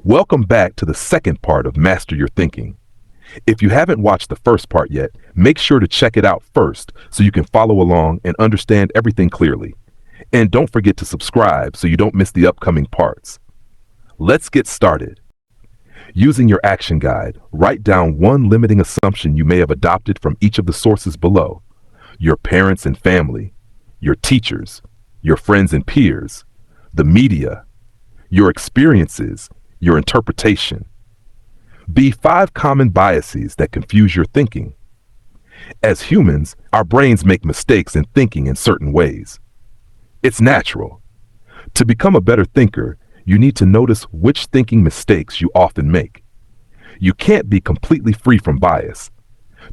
Welcome back to the second part of Master Your Thinking. If you haven't watched the first part yet, make sure to check it out first so you can follow along and understand everything clearly. And don't forget to subscribe so you don't miss the upcoming parts. Let's get started. Using your action guide, write down one limiting assumption you may have adopted from each of the sources below: your parents and family, your teachers, your friends and peers, the media, your experiences, your interpretation. Be 5 common biases that confuse your thinking. As humans, our brains make mistakes in thinking in certain ways. It's natural. To become a better thinker, you need to notice which thinking mistakes you often make. You can't be completely free from bias.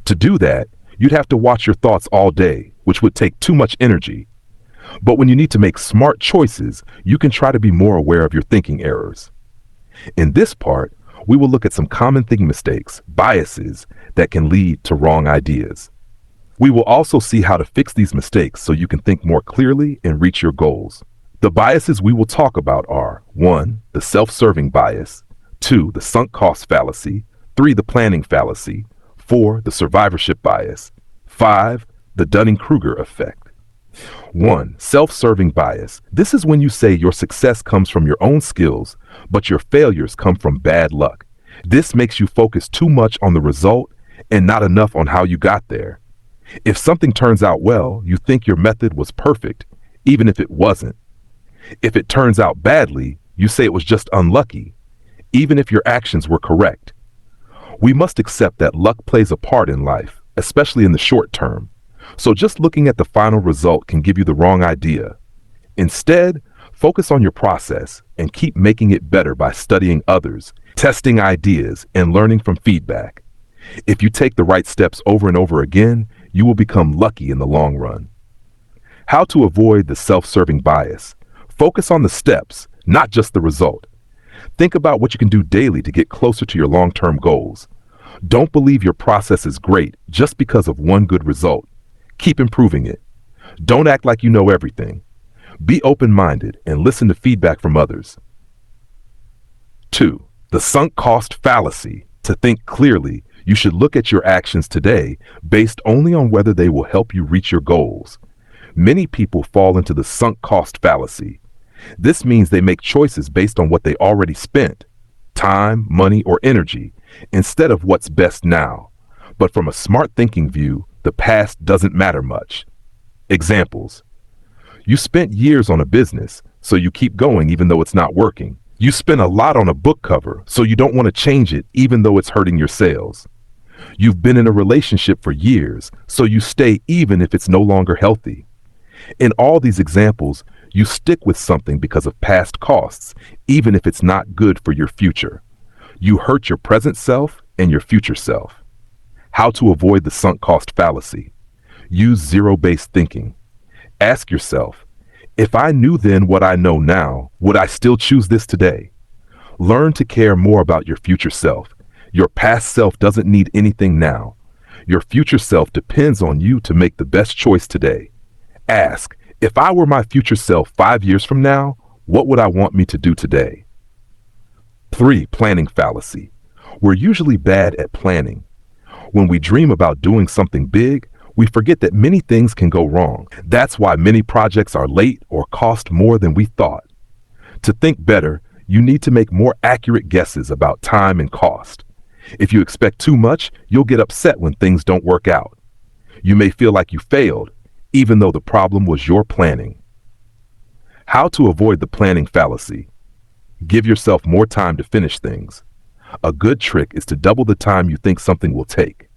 To do that, you'd have to watch your thoughts all day, which would take too much energy. But when you need to make smart choices, you can try to be more aware of your thinking errors. In this part, we will look at some common thinking mistakes, biases, that can lead to wrong ideas. We will also see how to fix these mistakes so you can think more clearly and reach your goals. The biases we will talk about are: 1. The self-serving bias; 2. The sunk cost fallacy; 3. The planning fallacy; 4. The survivorship bias; 5. The Dunning-Kruger effect. 1. Self-serving bias. This is when you say your success comes from your own skills, but your failures come from bad luck. This makes you focus too much on the result and not enough on how you got there. If something turns out well, you think your method was perfect, even if it wasn't. If it turns out badly, you say it was just unlucky, even if your actions were correct. We must accept that luck plays a part in life, especially in the short term. So just looking at the final result can give you the wrong idea. Instead, focus on your process and keep making it better by studying others, testing ideas, and learning from feedback. If you take the right steps over and over again, you will become lucky in the long run. How to avoid the self-serving bias. Focus on the steps, not just the result. Think about what you can do daily to get closer to your long-term goals. Don't believe your process is great just because of one good result. Keep improving it. Don't act like you know everything. Be open-minded and listen to feedback from others. 2. The sunk cost fallacy. To think clearly, you should look at your actions today based only on whether they will help you reach your goals. Many people fall into the sunk cost fallacy. This means they make choices based on what they already spent, time, money, or energy, instead of what's best now. But from a smart thinking view, the past doesn't matter much. Examples: you spent years on a business, so you keep going even though it's not working. You spent a lot on a book cover, so you don't want to change it even though it's hurting your sales. You've been in a relationship for years, so you stay even if it's no longer healthy. In all these examples, you stick with something because of past costs, even if it's not good for your future. You hurt your present self and your future self. How to avoid the sunk cost fallacy. Use zero-based thinking. Ask yourself, if I knew then what I know now, would I still choose this today? Learn to care more about your future self. Your past self doesn't need anything now. Your future self depends on you to make the best choice today. Ask, if I were my future self 5 years from now, what would I want me to do today? 3. Planning fallacy. We're usually bad at planning. When we dream about doing something big, we forget that many things can go wrong. That's why many projects are late or cost more than we thought. To think better, you need to make more accurate guesses about time and cost. If you expect too much, you'll get upset when things don't work out. You may feel like you failed, even though the problem was your planning. How to avoid the planning fallacy. Give yourself more time to finish things. A good trick is to double the time you think something will take.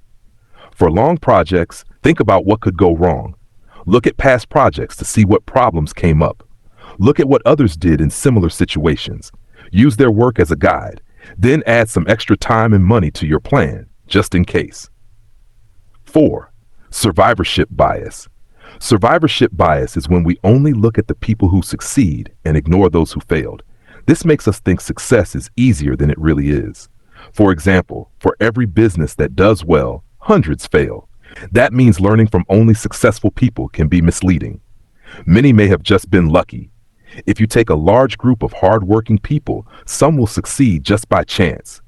For long projects, think about what could go wrong. Look at past projects to see what problems came up. Look at what others did in similar situations. Use their work as a guide. Then add some extra time and money to your plan, just in case. 4. Survivorship bias. Survivorship bias is when we only look at the people who succeed and ignore those who failed. This makes us think success is easier than it really is. For example, for every business that does well, hundreds fail. That means learning from only successful people can be misleading. Many may have just been lucky. If you take a large group of hardworking people, some will succeed just by chance.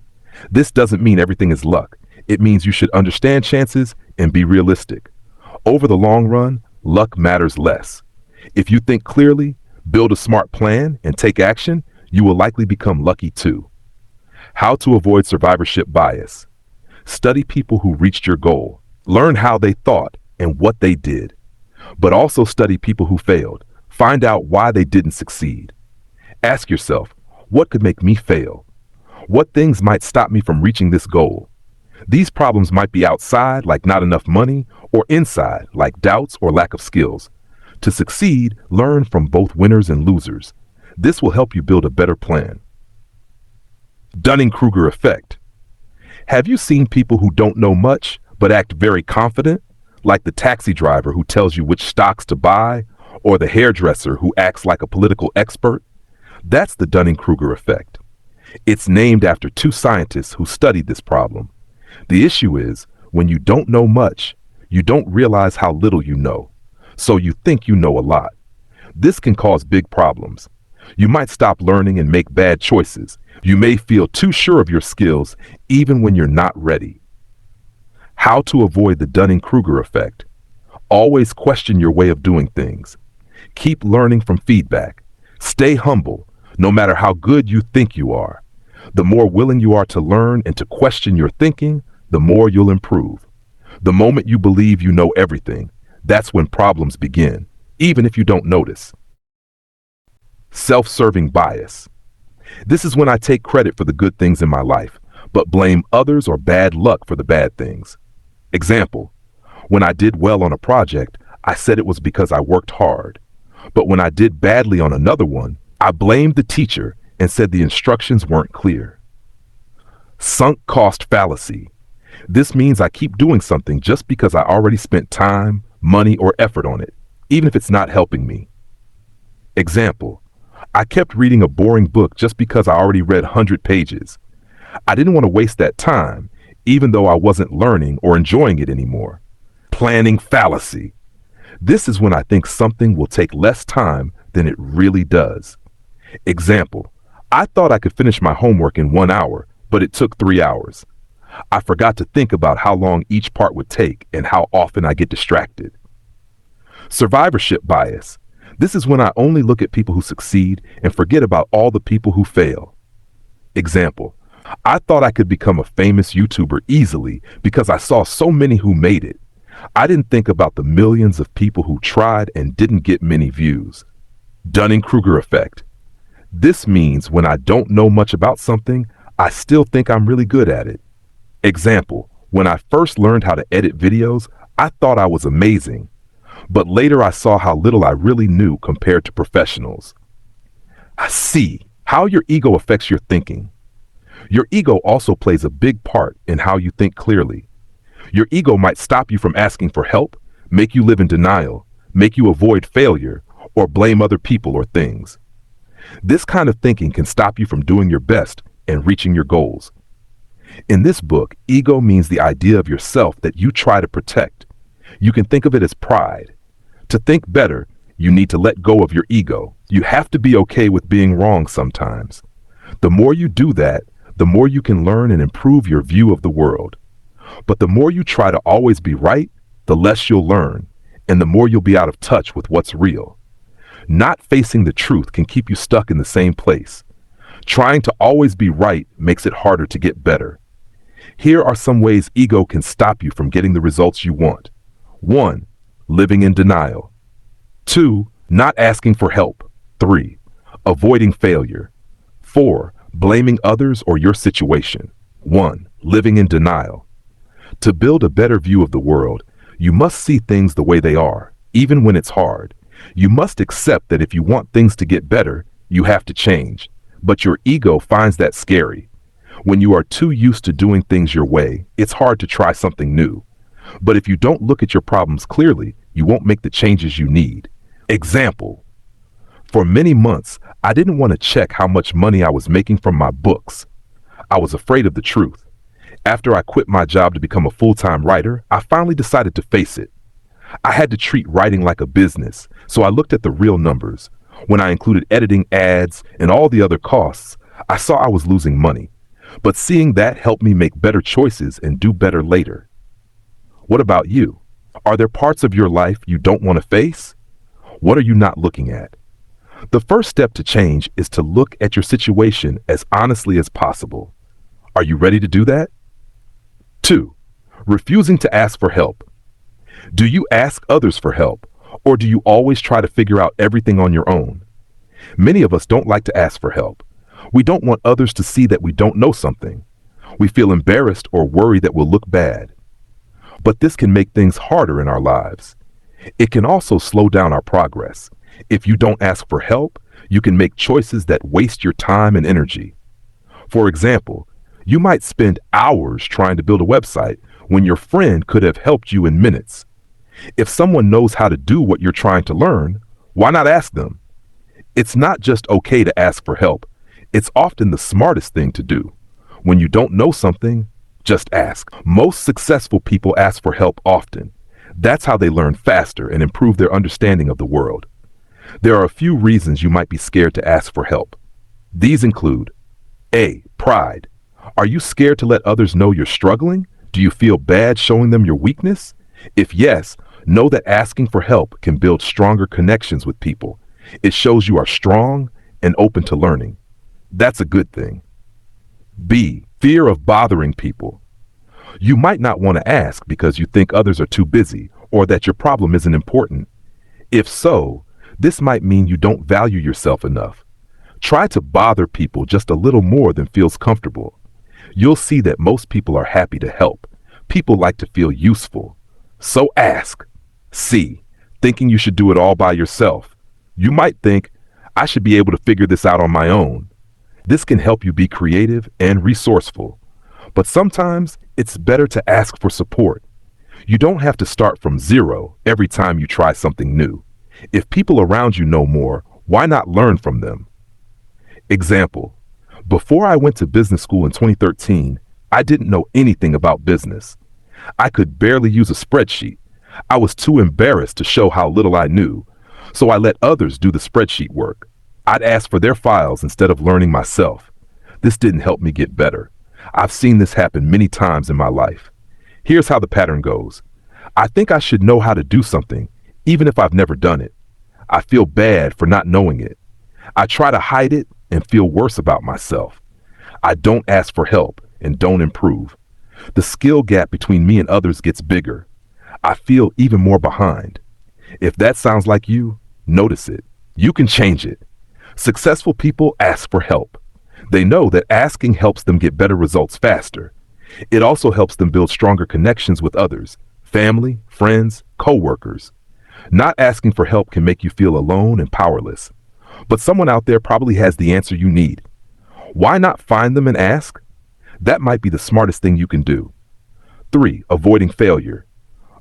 This doesn't mean everything is luck. It means you should understand chances and be realistic. Over the long run, luck matters less. If you think clearly, build a smart plan, and take action, you will likely become lucky too. How to avoid survivorship bias. Study people who reached your goal. Learn how they thought and what they did. But also study people who failed. Find out why they didn't succeed. Ask yourself, what could make me fail? What things might stop me from reaching this goal? These problems might be outside, like not enough money, or inside, like doubts or lack of skills. To succeed, learn from both winners and losers. This will help you build a better plan. Dunning-Kruger effect. Have you seen people who don't know much but act very confident? Like the taxi driver who tells you which stocks to buy, or the hairdresser who acts like a political expert? That's the Dunning-Kruger effect. It's named after two scientists who studied this problem. The issue is, when you don't know much, you don't realize how little you know, so you think you know a lot. This can cause big problems. You might stop learning and make bad choices. You may feel too sure of your skills even when you're not ready. How to avoid the Dunning-Kruger effect. Always question your way of doing things. Keep learning from feedback. Stay humble, no matter how good you think you are. The more willing you are to learn and to question your thinking, the more you'll improve. The moment you believe you know everything, that's when problems begin, even if you don't notice. Self-serving bias. This is when I take credit for the good things in my life, but blame others or bad luck for the bad things. Example, when I did well on a project, I said it was because I worked hard. But when I did badly on another one, I blamed the teacher and said the instructions weren't clear. Sunk cost fallacy. This means I keep doing something just because I already spent time, money, or effort on it, even if it's not helping me. Example, I kept reading a boring book just because I already read 100 pages. I didn't want to waste that time, even though I wasn't learning or enjoying it anymore. Planning fallacy. This is when I think something will take less time than it really does. Example, I thought I could finish my homework in 1 hour, but it took 3 hours. I forgot to think about how long each part would take and how often I get distracted. Survivorship bias. This is when I only look at people who succeed and forget about all the people who fail. Example, I thought I could become a famous YouTuber easily because I saw so many who made it. I didn't think about the millions of people who tried and didn't get many views. Dunning-Kruger effect. This means when I don't know much about something, I still think I'm really good at it. Example, when I first learned how to edit videos, I thought I was amazing. But later I saw how little I really knew compared to professionals. I see how your ego affects your thinking. Your ego also plays a big part in how you think clearly. Your ego might stop you from asking for help, make you live in denial, make you avoid failure, or blame other people or things. This kind of thinking can stop you from doing your best and reaching your goals. In this book, ego means the idea of yourself that you try to protect. You can think of it as pride. To think better, you need to let go of your ego. You have to be okay with being wrong sometimes. The more you do that, the more you can learn and improve your view of the world. But the more you try to always be right, the less you'll learn, and the more you'll be out of touch with what's real. Not facing the truth can keep you stuck in the same place. Trying to always be right makes it harder to get better. Here are some ways ego can stop you from getting the results you want. 1. Living in denial. 2. Not asking for help. 3. Avoiding failure. 4. Blaming others or your situation. 1. Living in denial. To build a better view of the world, you must see things the way they are, even when it's hard. You must accept that if you want things to get better, you have to change. But your ego finds that scary. When you are too used to doing things your way, it's hard to try something new. But if you don't look at your problems clearly, you won't make the changes you need. Example, for many months, I didn't want to check how much money I was making from my books. I was afraid of the truth. After I quit my job to become a full-time writer, I finally decided to face it. I had to treat writing like a business, so I looked at the real numbers. When I included editing, ads, and all the other costs, I saw I was losing money. But seeing that helped me make better choices and do better later. What about you? Are there parts of your life you don't want to face? What are you not looking at? The first step to change is to look at your situation as honestly as possible. Are you ready to do that? 2. Refusing to ask for help. Do you ask others for help, or do you always try to figure out everything on your own? Many of us don't like to ask for help. We don't want others to see that we don't know something. We feel embarrassed or worry that we'll look bad. But this can make things harder in our lives. It can also slow down our progress. If you don't ask for help, you can make choices that waste your time and energy. For example, you might spend hours trying to build a website when your friend could have helped you in minutes. If someone knows how to do what you're trying to learn, why not ask them? It's not just okay to ask for help. It's often the smartest thing to do. When you don't know something, just ask. Most successful people ask for help often. That's how they learn faster and improve their understanding of the world. There are a few reasons you might be scared to ask for help. These include: A. Pride. Are you scared to let others know you're struggling? Do you feel bad showing them your weakness? If yes, know that asking for help can build stronger connections with people. It shows you are strong and open to learning. That's a good thing. B. Fear of bothering people. You might not want to ask because you think others are too busy or that your problem isn't important. If so, this might mean you don't value yourself enough. Try to bother people just a little more than feels comfortable. You'll see that most people are happy to help. People like to feel useful. So ask. C. Thinking you should do it all by yourself. You might think, I should be able to figure this out on my own. This can help you be creative and resourceful. But sometimes it's better to ask for support. You don't have to start from zero every time you try something new. If people around you know more, why not learn from them? Example: before I went to business school in 2013, I didn't know anything about business. I could barely use a spreadsheet. I was too embarrassed to show how little I knew, so I let others do the spreadsheet work. I'd ask for their files instead of learning myself. This didn't help me get better. I've seen this happen many times in my life. Here's how the pattern goes. I think I should know how to do something, even if I've never done it. I feel bad for not knowing it. I try to hide it and feel worse about myself. I don't ask for help and don't improve. The skill gap between me and others gets bigger. I feel even more behind. If that sounds like you, notice it. You can change it. Successful people ask for help. They know that asking helps them get better results faster. It also helps them build stronger connections with others, family, friends, co-workers. Not asking for help can make you feel alone and powerless. But someone out there probably has the answer you need. Why not find them and ask? That might be the smartest thing you can do. 3. Avoiding failure.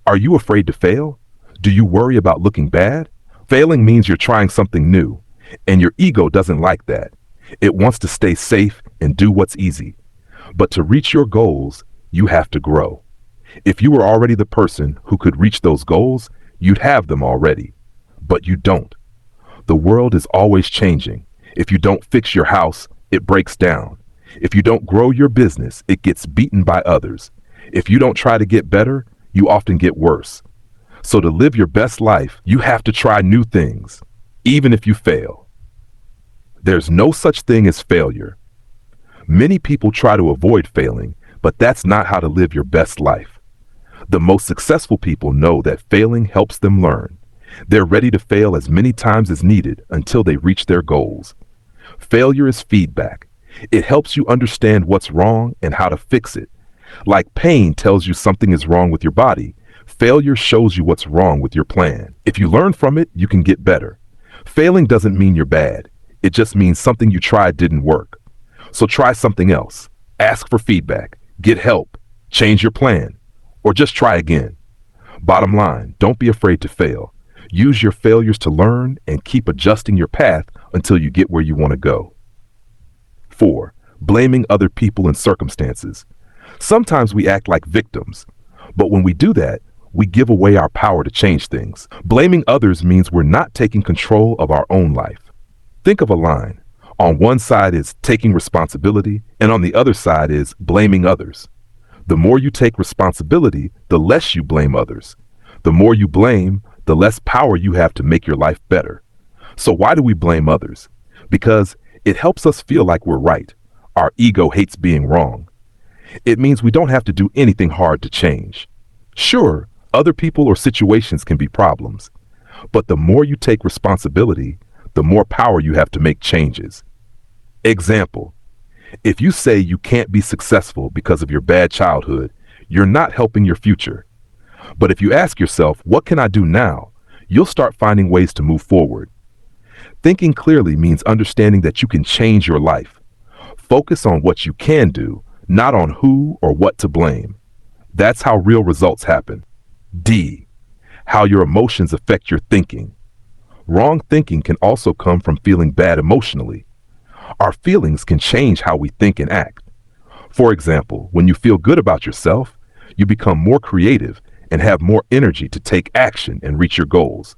Are you afraid to fail? Do you worry about looking bad? Failing means you're trying something new, and your ego doesn't like that. It wants to stay safe and do what's easy. But to reach your goals, you have to grow. If you were already the person who could reach those goals, you'd have them already. But you don't. The world is always changing. If you don't fix your house, it breaks down. If you don't grow your business, it gets beaten by others. If you don't try to get better, you often get worse. So to live your best life, you have to try new things, even if you fail. There's no such thing as failure. Many people try to avoid failing, but that's not how to live your best life. The most successful people know that failing helps them learn. They're ready to fail as many times as needed until they reach their goals. Failure is feedback. It helps you understand what's wrong and how to fix it. Like pain tells you something is wrong with your body, failure shows you what's wrong with your plan. If you learn from it, you can get better. Failing doesn't mean you're bad. It just means something you tried didn't work. So try something else. Ask for feedback. Get help. Change your plan. Or just try again. Bottom line, don't be afraid to fail. Use your failures to learn and keep adjusting your path until you get where you want to go. 4. Blaming other people and circumstances. Sometimes we act like victims, but when we do that, we give away our power to change things. Blaming others means we're not taking control of our own life. Think of a line. On one side is taking responsibility, and on the other side is blaming others. The more you take responsibility, the less you blame others. The more you blame, the less power you have to make your life better. So why do we blame others? Because it helps us feel like we're right. Our ego hates being wrong. It means we don't have to do anything hard to change. Sure, other people or situations can be problems, but the more you take responsibility, the more power you have to make changes. Example, if you say you can't be successful because of your bad childhood, you're not helping your future. But if you ask yourself, what can I do now? You'll start finding ways to move forward. Thinking clearly means understanding that you can change your life. Focus on what you can do, not on who or what to blame. That's how real results happen. D. How your emotions affect your thinking. Wrong thinking can also come from feeling bad emotionally. Our feelings can change how we think and act. For example, when you feel good about yourself, you become more creative and have more energy to take action and reach your goals.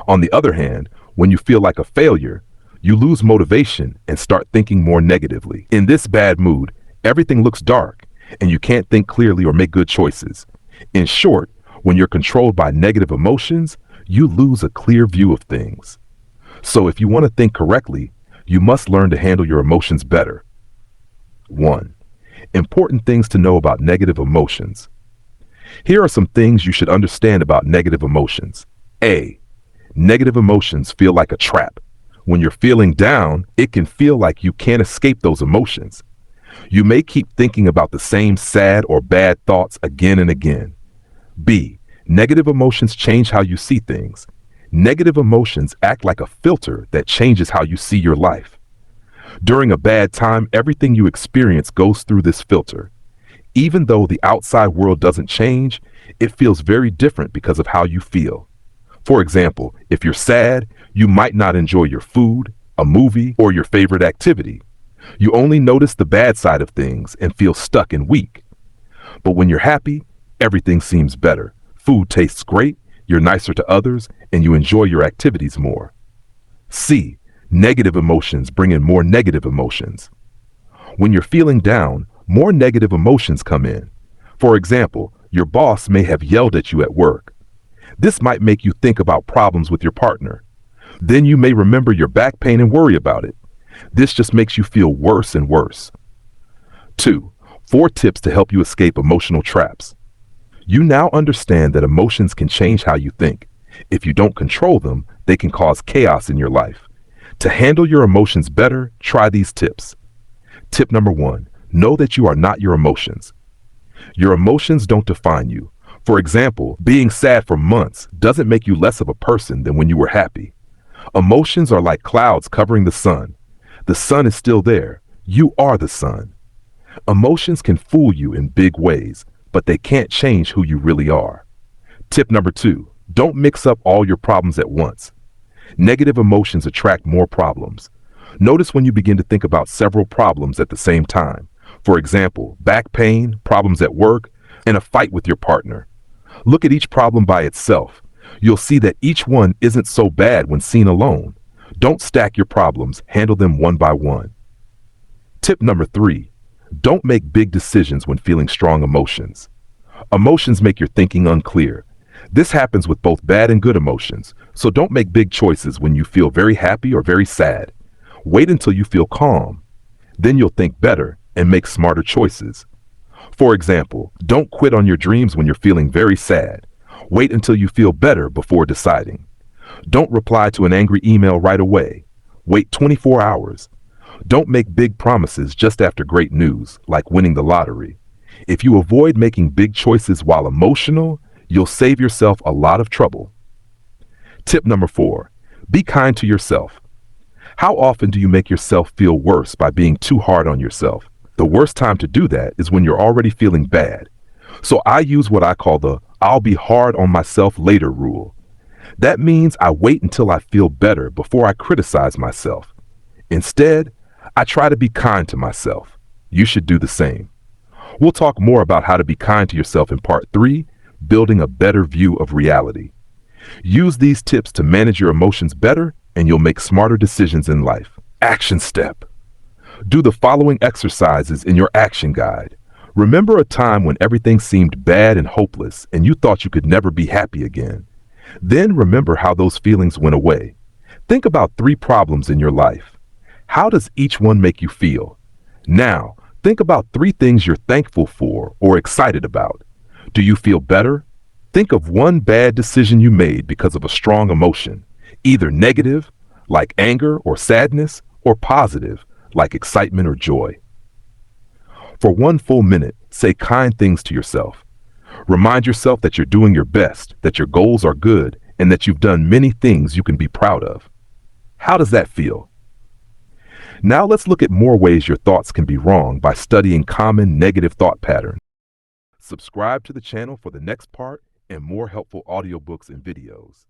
On the other hand, when you feel like a failure, you lose motivation and start thinking more negatively. In this bad mood, everything looks dark and you can't think clearly or make good choices. In short, when you're controlled by negative emotions, you lose a clear view of things. So if you want to think correctly, you must learn to handle your emotions better. 1. Important things to know about negative emotions. Here are some things you should understand about negative emotions. A. Negative emotions feel like a trap. When you're feeling down, it can feel like you can't escape those emotions. You may keep thinking about the same sad or bad thoughts again and again. B. Negative emotions change how you see things. Negative emotions act like a filter that changes how you see your life. During a bad time, everything you experience goes through this filter. Even though the outside world doesn't change, it feels very different because of how you feel. For example, if you're sad, you might not enjoy your food, a movie, or your favorite activity. You only notice the bad side of things and feel stuck and weak. But when you're happy, everything seems better. Food tastes great, you're nicer to others, and you enjoy your activities more. C. Negative emotions bring in more negative emotions. When you're feeling down, more negative emotions come in. For example, your boss may have yelled at you at work. This might make you think about problems with your partner. Then you may remember your back pain and worry about it. This just makes you feel worse and worse. 2. 4 tips to help you escape emotional traps. You now understand that emotions can change how you think. If you don't control them, they can cause chaos in your life. To handle your emotions better, try these tips. Tip number 1. Know that you are not your emotions. Your emotions don't define you. For example, being sad for months doesn't make you less of a person than when you were happy. Emotions are like clouds covering the sun. The sun is still there. You are the sun. Emotions can fool you in big ways, but they can't change who you really are. Tip number 2. Don't mix up all your problems at once. Negative emotions attract more problems. Notice when you begin to think about several problems at the same time. For example, back pain, problems at work, and a fight with your partner. Look at each problem by itself. You'll see that each one isn't so bad when seen alone. Don't stack your problems, handle them one by one. Tip number 3. Don't make big decisions when feeling strong emotions. Emotions make your thinking unclear. This happens with both bad and good emotions, so don't make big choices when you feel very happy or very sad. Wait until you feel calm. Then you'll think better and make smarter choices. For example, don't quit on your dreams when you're feeling very sad. Wait until you feel better before deciding. Don't reply to an angry email right away. Wait 24 hours. Don't make big promises just after great news, like winning the lottery. If you avoid making big choices while emotional, you'll save yourself a lot of trouble. Tip number 4. Be kind to yourself. How often do you make yourself feel worse by being too hard on yourself? The worst time to do that is when you're already feeling bad. So I use what I call the "I'll be hard on myself later" rule. That means I wait until I feel better before I criticize myself. Instead, I try to be kind to myself. You should do the same. We'll talk more about how to be kind to yourself in part 3, building a better view of reality. Use these tips to manage your emotions better and you'll make smarter decisions in life. Action step. Do the following exercises in your action guide. Remember a time when everything seemed bad and hopeless and you thought you could never be happy again. Then remember how those feelings went away. Think about 3 problems in your life. How does each one make you feel? Now, think about 3 things you're thankful for or excited about. Do you feel better? Think of one bad decision you made because of a strong emotion, either negative, like anger or sadness, or positive, like excitement or joy. For 1 full minute, say kind things to yourself. Remind yourself that you're doing your best, that your goals are good, and that you've done many things you can be proud of. How does that feel? Now let's look at more ways your thoughts can be wrong by studying common negative thought patterns. Subscribe to the channel for the next part and more helpful audiobooks and videos.